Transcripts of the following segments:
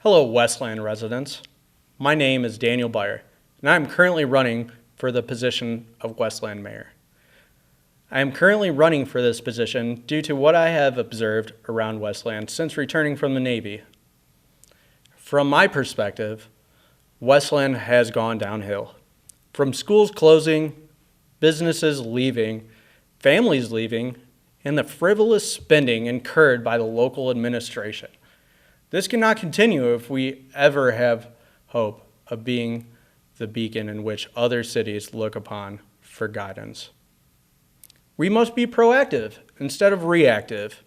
Hello, Westland residents. My name is Daniel Beier, and I am currently running for the position of Westland Mayor. I am currently running for this position due to what I have observed around Westland since returning from the Navy. From my perspective, Westland has gone downhill. From schools closing, businesses leaving, families leaving, and the frivolous spending incurred by the local administration. This cannot continue if we ever have hope of being the beacon in which other cities look upon for guidance. We must be proactive instead of reactive.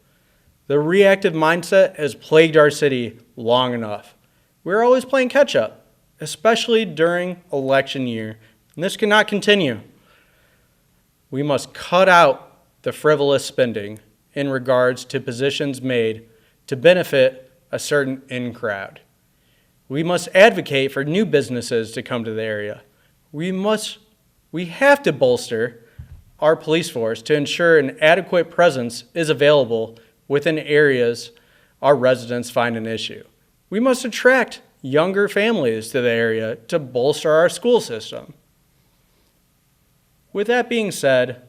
The reactive mindset has plagued our city long enough. We're always playing catch up, especially during election year, and this cannot continue. We must cut out the frivolous spending in regards to positions made to benefit a certain in-crowd. We must advocate for new businesses to come to the area. We have to bolster our police force to ensure an adequate presence is available within areas our residents find an issue. We must attract younger families to the area to bolster our school system. With that being said,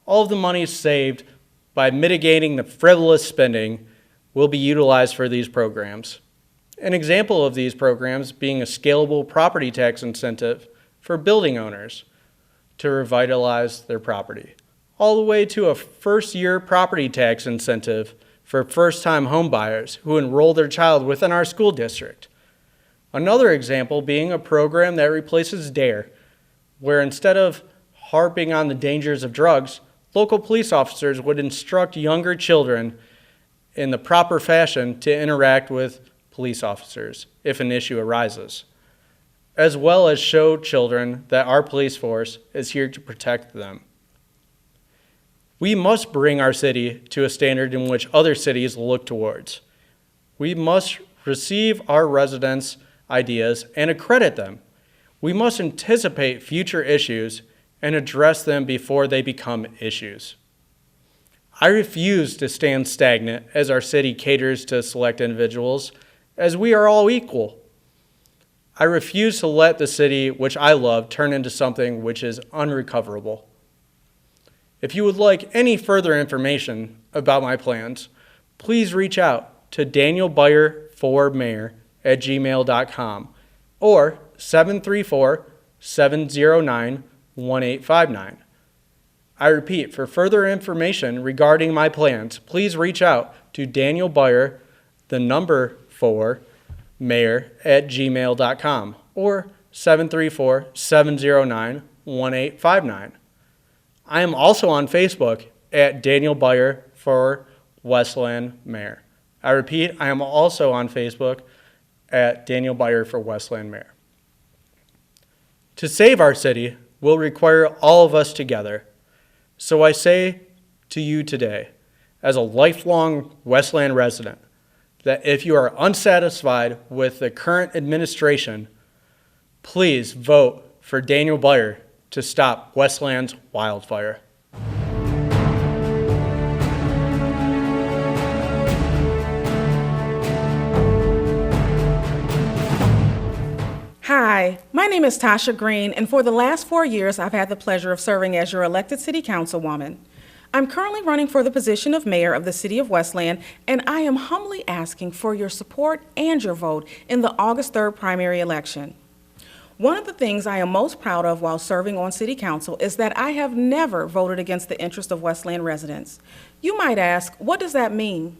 all of the money saved by mitigating the frivolous spending will be utilized for these programs. An example of these programs being a scalable property tax incentive for building owners to revitalize their property, all the way to a first-year property tax incentive for first-time home buyers who enroll their child within our school district. Another example being a program that replaces DARE, where instead of harping on the dangers of drugs, local police officers would instruct younger children in the proper fashion to interact with police officers if an issue arises, as well as show children that our police force is here to protect them. We must bring our city to a standard in which other cities look towards. We must receive our residents' ideas and accredit them. We must anticipate future issues and address them before they become issues. I refuse to stand stagnant as our city caters to select individuals, as we are all equal. I refuse to let the city, which I love, turn into something which is unrecoverable. If you would like any further information about my plans, please reach out to danielbeier4mayor@gmail.com or 734-709-1859. I repeat, for further information regarding my plans, please reach out to Daniel Beier, the number 4, mayor@gmail.com or 734-709-1859. I am also on Facebook at Daniel Beier for Westland Mayor. I repeat, I am also on Facebook at Daniel Beier for Westland Mayor. To save our city will require all of us together. So I say to you today, as a lifelong Westland resident, that if you are unsatisfied with the current administration, please vote for Daniel Beier to stop Westland's wildfire. Hi, my name is Tasha Green, and for the last 4 years, I've had the pleasure of serving as your elected city councilwoman. I'm currently running for the position of mayor of the city of Westland, and I am humbly asking for your support and your vote in the August 3rd primary election. One of the things I am most proud of while serving on city council is that I have never voted against the interest of Westland residents. You might ask, what does that mean?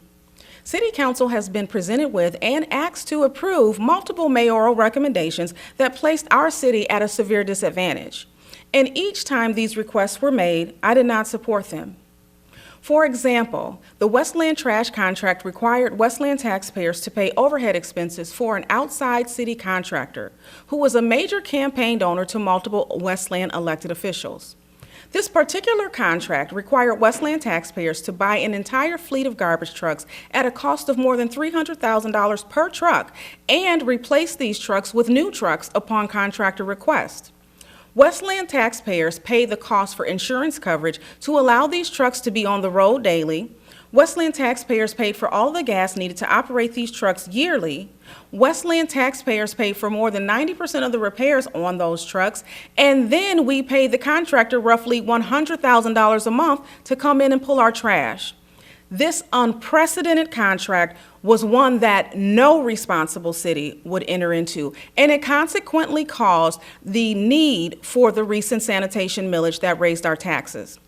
City Council has been presented with and asked to approve multiple mayoral recommendations that placed our city at a severe disadvantage. And each time these requests were made, I did not support them. For example, the Westland trash contract required Westland taxpayers to pay overhead expenses for an outside city contractor who was a major campaign donor to multiple Westland elected officials. This particular contract required Westland taxpayers to buy an entire fleet of garbage trucks at a cost of more than $300,000 per truck and replace these trucks with new trucks upon contractor request. Westland taxpayers paid the cost for insurance coverage to allow these trucks to be on the road daily, Westland taxpayers paid for all the gas needed to operate these trucks yearly. Westland taxpayers paid for more than 90% of the repairs on those trucks, and then we paid the contractor roughly $100,000 a month to come in and pull our trash. This unprecedented contract was one that no responsible city would enter into, and it consequently caused the need for the recent sanitation millage that raised our taxes.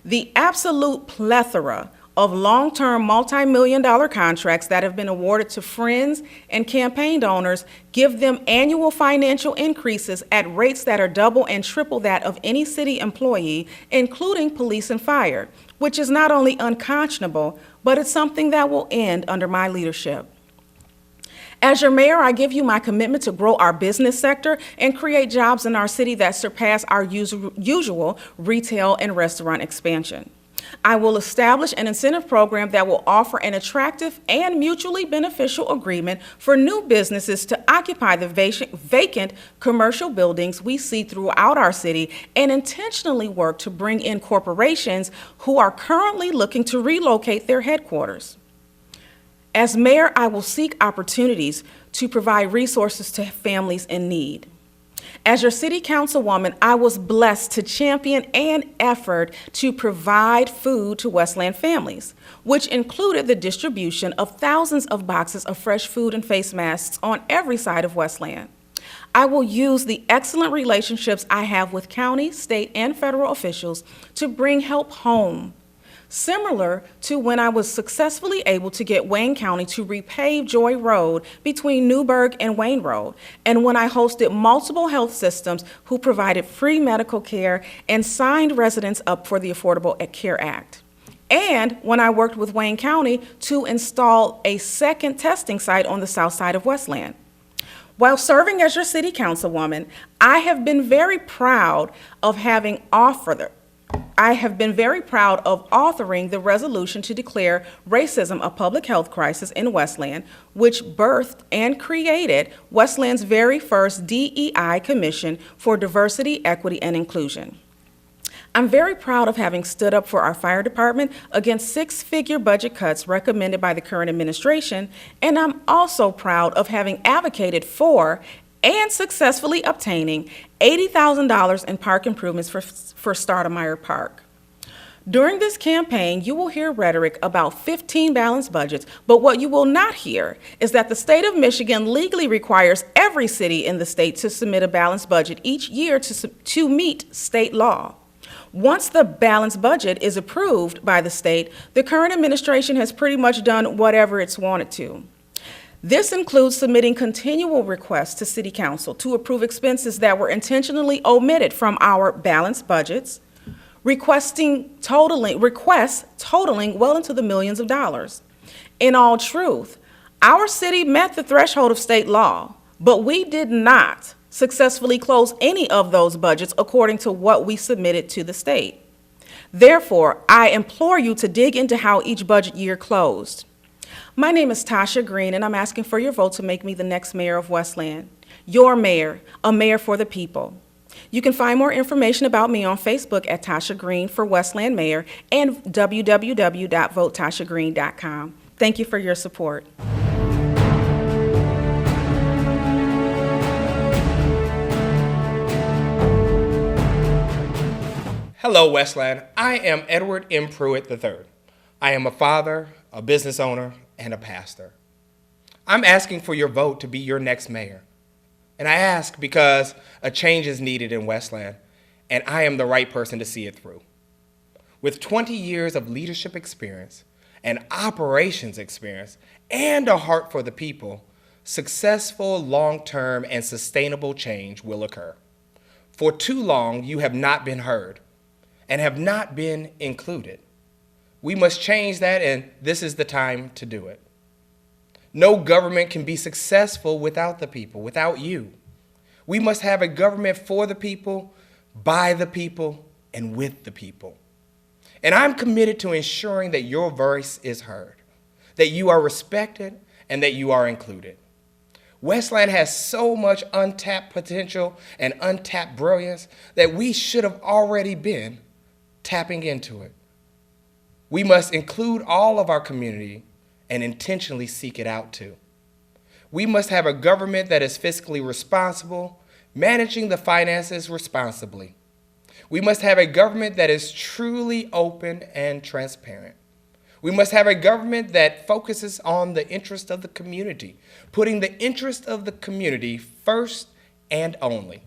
The absolute plethora of long-term multi-million-dollar contracts that have been awarded to friends and campaign donors give them annual financial increases at rates that are double and triple that of any city employee, including police and fire, which is not only unconscionable, but it's something that will end under my leadership. As your mayor, I give you my commitment to grow our business sector and create jobs in our city that surpass our usual retail and restaurant expansion. I will establish an incentive program that will offer an attractive and mutually beneficial agreement for new businesses to occupy the vacant commercial buildings we see throughout our city and intentionally work to bring in corporations who are currently looking to relocate their headquarters. As mayor, I will seek opportunities to provide resources to families in need. As your city councilwoman, I was blessed to champion an effort to provide food to Westland families, which included the distribution of thousands of boxes of fresh food and face masks on every side of Westland. I will use the excellent relationships I have with county, state, and federal officials to bring help home. Similar to when I was successfully able to get Wayne County to repave Joy Road between Newburgh and Wayne Road, and when I hosted multiple health systems who provided free medical care and signed residents up for the Affordable Care Act. And when I worked with Wayne County to install a second testing site on the south side of Westland. While serving as your city councilwoman, I have been very proud of authoring the resolution to declare racism a public health crisis in Westland, which birthed and created Westland's very first DEI Commission for Diversity, Equity, and Inclusion. I'm very proud of having stood up for our fire department against six-figure budget cuts recommended by the current administration, and I'm also proud of having advocated for and successfully obtaining $80,000 in park improvements for Stoudemire Park. During this campaign, you will hear rhetoric about 15 balanced budgets, but what you will not hear is that the state of Michigan legally requires every city in the state to submit a balanced budget each year to meet state law. Once the balanced budget is approved by the state, the current administration has pretty much done whatever it's wanted to. This includes submitting continual requests to City Council to approve expenses that were intentionally omitted from our balanced budgets, requests totaling well into the millions of dollars. In all truth, our city met the threshold of state law, but we did not successfully close any of those budgets according to what we submitted to the state. Therefore, I implore you to dig into how each budget year closed. My name is Tasha Green, and I'm asking for your vote to make me the next mayor of Westland. Your mayor, a mayor for the people. You can find more information about me on Facebook at Tasha Green for Westland Mayor and www.votetashagreen.com. Thank you for your support. Hello, Westland. I am Edward M. Pruett III. I am a father, a business owner, and a pastor. I'm asking for your vote to be your next mayor. And I ask because a change is needed in Westland, and I am the right person to see it through. With 20 years of leadership experience and operations experience and a heart for the people, successful, long-term, and sustainable change will occur. For too long, you have not been heard and have not been included. We must change that, and this is the time to do it. No government can be successful without the people, without you. We must have a government for the people, by the people, and with the people. And I'm committed to ensuring that your voice is heard, that you are respected, and that you are included. Westland has so much untapped potential and untapped brilliance that we should have already been tapping into it. We must include all of our community and intentionally seek it out too. We must have a government that is fiscally responsible, managing the finances responsibly. We must have a government that is truly open and transparent. We must have a government that focuses on the interest of the community, putting the interest of the community first and only.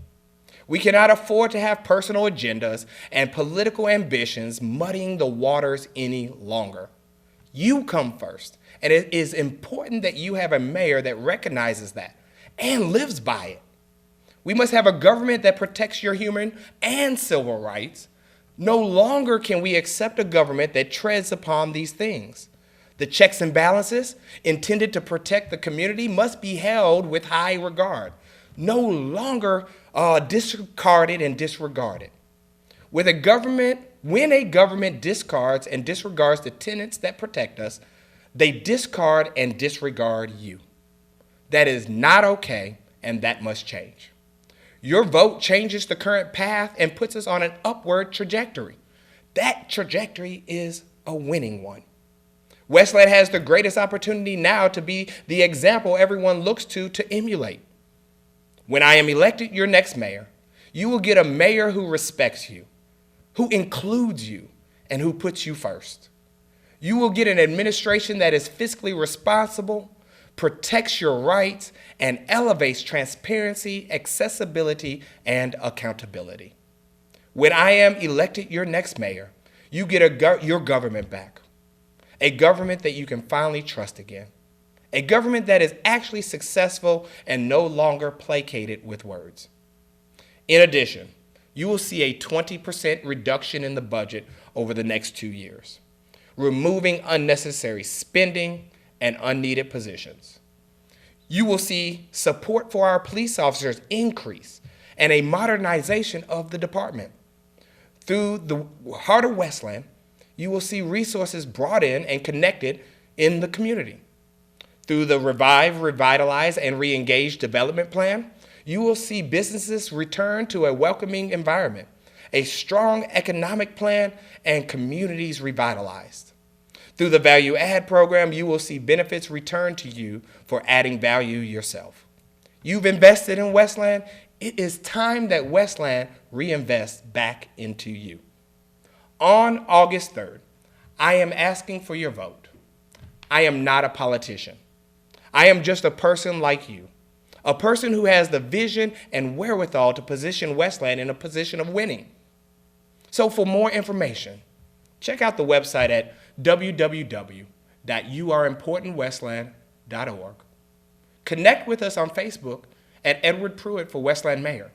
We cannot afford to have personal agendas and political ambitions muddying the waters any longer. You come first, and it is important that you have a mayor that recognizes that and lives by it. We must have a government that protects your human and civil rights. No longer can we accept a government that treads upon these things. The checks and balances intended to protect the community must be held with high regard, no longer discarded and disregarded. When a government discards and disregards the tenets that protect us, they discard and disregard you. That is not okay, and that must change. Your vote changes the current path and puts us on an upward trajectory. That trajectory is a winning one. Westland has the greatest opportunity now to be the example everyone looks to emulate. When I am elected your next mayor, you will get a mayor who respects you, who includes you, and who puts you first. You will get an administration that is fiscally responsible, protects your rights, and elevates transparency, accessibility, and accountability. When I am elected your next mayor, you get your government back, a government that you can finally trust again, a government that is actually successful and no longer placated with words. In addition, you will see a 20% reduction in the budget over the next 2 years, removing unnecessary spending and unneeded positions. You will see support for our police officers increase and a modernization of the department. Through the heart of Westland, you will see resources brought in and connected in the community. Through the Revive, Revitalize, and Reengage development plan, you will see businesses return to a welcoming environment, a strong economic plan, and communities revitalized. Through the Value Add program, you will see benefits returned to you for adding value yourself. You've invested in Westland. It is time that Westland reinvests back into you. On August 3rd, I am asking for your vote. I am not a politician. I am just a person like you, a person who has the vision and wherewithal to position Westland in a position of winning. So for more information, check out the website at www.youareimportantwestland.org. Connect with us on Facebook at Edward Pruett for Westland Mayor,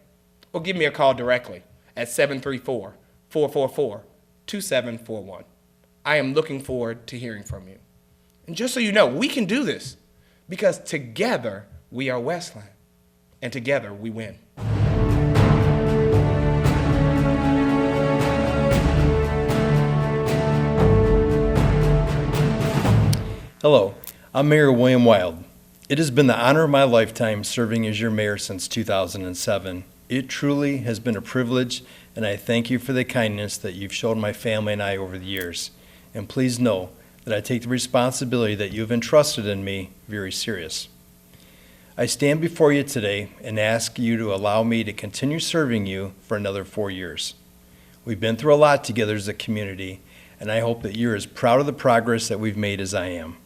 or give me a call directly at 734-444-2741. I am looking forward to hearing from you. And just so you know, we can do this because together we are Westland, and together we win. Hello, I'm Mayor William Wild. It has been the honor of my lifetime serving as your mayor since 2007. It truly has been a privilege, and I thank you for the kindness that you've shown my family and I over the years. And please know that I take the responsibility that you have entrusted in me very serious. I stand before you today and ask you to allow me to continue serving you for another 4 years. We've been through a lot together as a community, and I hope that you're as proud of the progress that we've made as I am.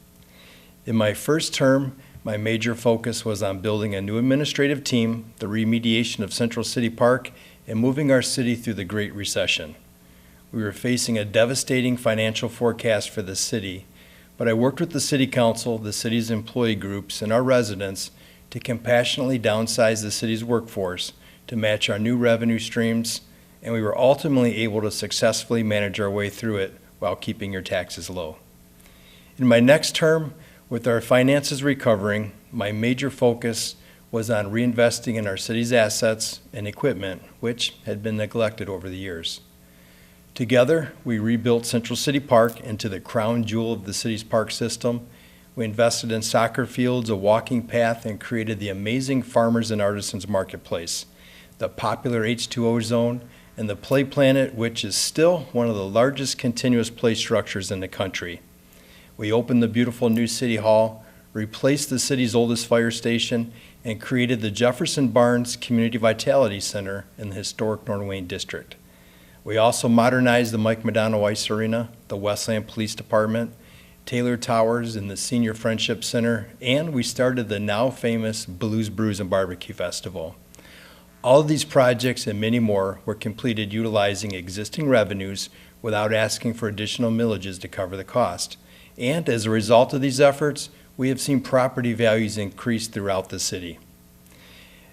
In my first term, my major focus was on building a new administrative team, the remediation of Central City Park, and moving our city through the Great Recession. We were facing a devastating financial forecast for the city, but I worked with the City Council, the city's employee groups, and our residents to compassionately downsize the city's workforce to match our new revenue streams, and we were ultimately able to successfully manage our way through it while keeping your taxes low. In my next term, with our finances recovering, my major focus was on reinvesting in our city's assets and equipment, which had been neglected over the years. Together, we rebuilt Central City Park into the crown jewel of the city's park system. We invested in soccer fields, a walking path, and created the amazing Farmers and Artisans Marketplace, the popular H2O zone, and the Play Planet, which is still one of the largest continuous play structures in the country. We opened the beautiful new City Hall, replaced the city's oldest fire station, and created the Jefferson Barnes Community Vitality Center in the historic North Wayne District. We also modernized the Mike Madonna Ice Arena, the Westland Police Department, Taylor Towers, and the Senior Friendship Center, and we started the now famous Blues Brews and Barbecue Festival. All of these projects and many more were completed utilizing existing revenues without asking for additional millages to cover the cost. And as a result of these efforts, we have seen property values increase throughout the city.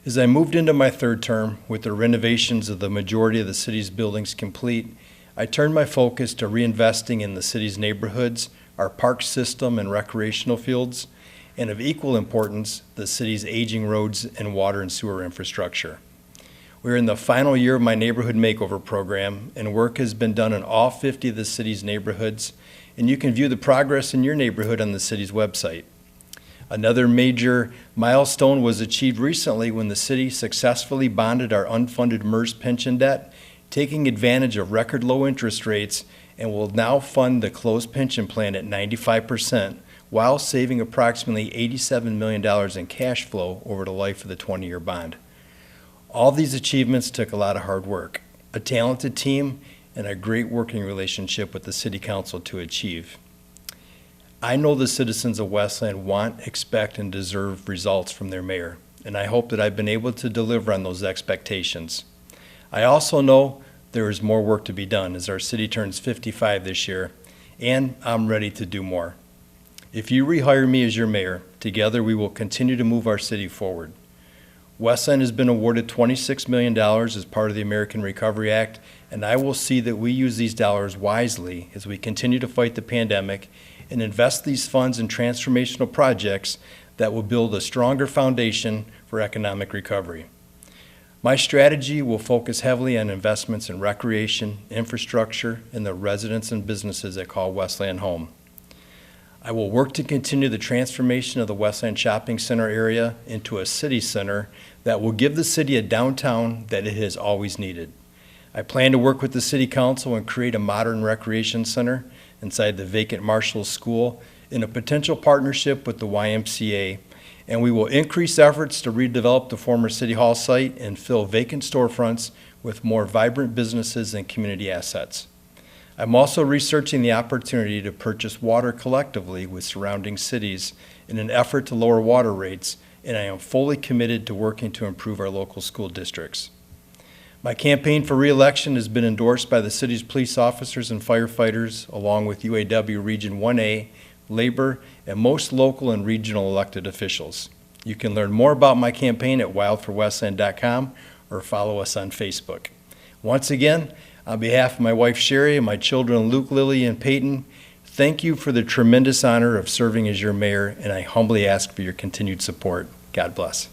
As I moved into my third term, with the renovations of the majority of the city's buildings complete, I turned my focus to reinvesting in the city's neighborhoods, our park system and recreational fields, and of equal importance, the city's aging roads and water and sewer infrastructure. We're in the final year of my neighborhood makeover program, and work has been done in all 50 of the city's neighborhoods, and you can view the progress in your neighborhood on the city's website. Another major milestone was achieved recently when the city successfully bonded our unfunded MERS pension debt, taking advantage of record low interest rates, and will now fund the closed pension plan at 95%, while saving approximately $87 million in cash flow over the life of the 20-year bond. All these achievements took a lot of hard work, a talented team, and a great working relationship with the City Council to achieve. I know the citizens of Westland want, expect, and deserve results from their mayor, and I hope that I've been able to deliver on those expectations. I also know there is more work to be done as our city turns 55 this year, and I'm ready to do more. If you rehire me as your mayor, together we will continue to move our city forward. Westland has been awarded $26 million as part of the American Recovery Act, and I will see that we use these dollars wisely as we continue to fight the pandemic and invest these funds in transformational projects that will build a stronger foundation for economic recovery. My strategy will focus heavily on investments in recreation, infrastructure, and the residents and businesses that call Westland home. I will work to continue the transformation of the Westland Shopping Center area into a city center that will give the city a downtown that it has always needed. I plan to work with the City Council and create a modern recreation center inside the vacant Marshall School in a potential partnership with the YMCA, and we will increase efforts to redevelop the former City Hall site and fill vacant storefronts with more vibrant businesses and community assets. I'm also researching the opportunity to purchase water collectively with surrounding cities in an effort to lower water rates, and I am fully committed to working to improve our local school districts. My campaign for re-election has been endorsed by the city's police officers and firefighters, along with UAW Region 1A, labor, and most local and regional elected officials. You can learn more about my campaign at wildforwestland.com or follow us on Facebook. Once again, on behalf of my wife Sherry and my children Luke, Lily, and Peyton, thank you for the tremendous honor of serving as your mayor, and I humbly ask for your continued support. God bless.